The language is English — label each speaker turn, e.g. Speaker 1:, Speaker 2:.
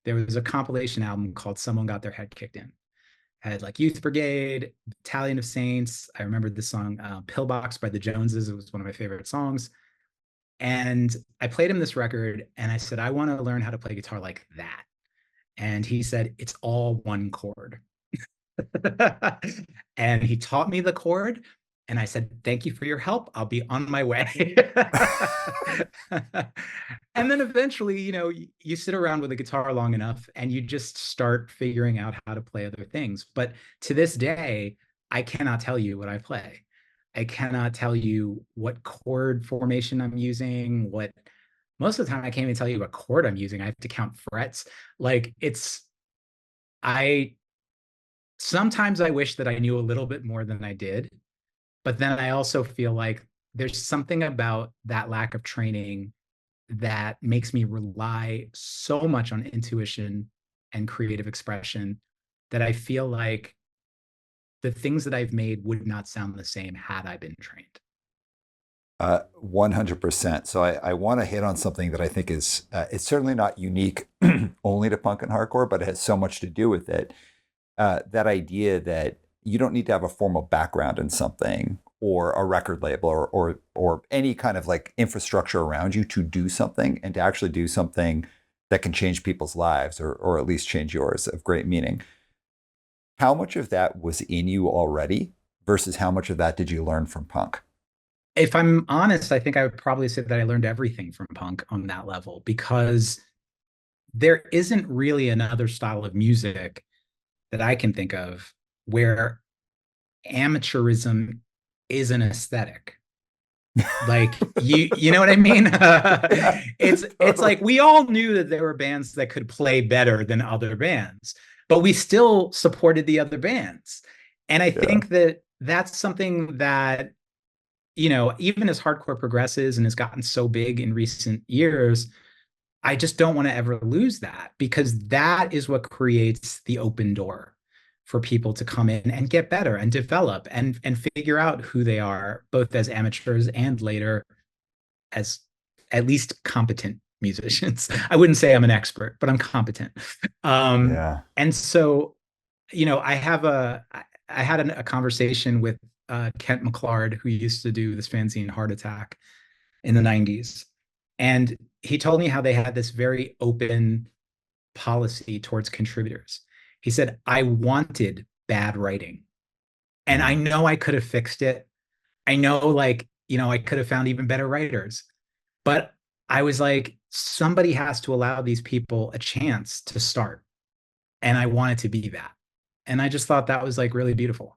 Speaker 1: there was a compilation album called Someone Got Their Head Kicked In. Had like Youth Brigade, Battalion of Saints. I remember the song Pillbox by the Joneses. It was one of my favorite songs. And I played him this record and I said, I want to learn how to play guitar like that. And he said, it's all one chord. And he taught me the chord. And I said, thank you for your help. I'll be on my way. And then eventually, you sit around with a guitar long enough and you just start figuring out how to play other things. But to this day, I cannot tell you what I play. I cannot tell you what chord formation I'm using, what most of the time I can't even tell you what chord I'm using. I have to count frets. Like I sometimes I wish that I knew a little bit more than I did, but then I also feel like there's something about that lack of training that makes me rely so much on intuition and creative expression that I feel like the things that I've made would not sound the same had I been trained.
Speaker 2: 100%. So I want to hit on something that I think is, it's certainly not unique only to punk and hardcore, but it has so much to do with it. That idea that you don't need to have a formal background in something or a record label or any kind of like infrastructure around you to do something, and to actually do something that can change people's lives, or at least change yours, of great meaning. How much of that was in you already versus how much of that did you learn from punk?
Speaker 1: If I'm honest, I think I would probably say that I learned everything from punk on that level, because there isn't really another style of music that I can think of where amateurism is an aesthetic. Like you know what I mean?
Speaker 2: Yeah,
Speaker 1: It's
Speaker 2: totally.
Speaker 1: like we all knew that there were bands that could play better than other bands, but we still supported the other bands. And I
Speaker 2: Yeah.
Speaker 1: think that that's something that, even as hardcore progresses and has gotten so big in recent years, I just don't want to ever lose that, because that is what creates the open door for people to come in and get better and develop and figure out who they are, both as amateurs and later as at least competent musicians. I wouldn't say I'm an expert, but I'm competent.
Speaker 2: Yeah.
Speaker 1: And so, I had a conversation with Kent McClard, who used to do this fanzine Heart Attack in the 90s. And he told me how they had this very open policy towards contributors. He said, I wanted bad writing. And I
Speaker 2: Mm.
Speaker 1: know I could have fixed it. I know, like, I could have found even better writers. But I was like, somebody has to allow these people a chance to start. And I wanted to be that. And I just thought that was like really beautiful.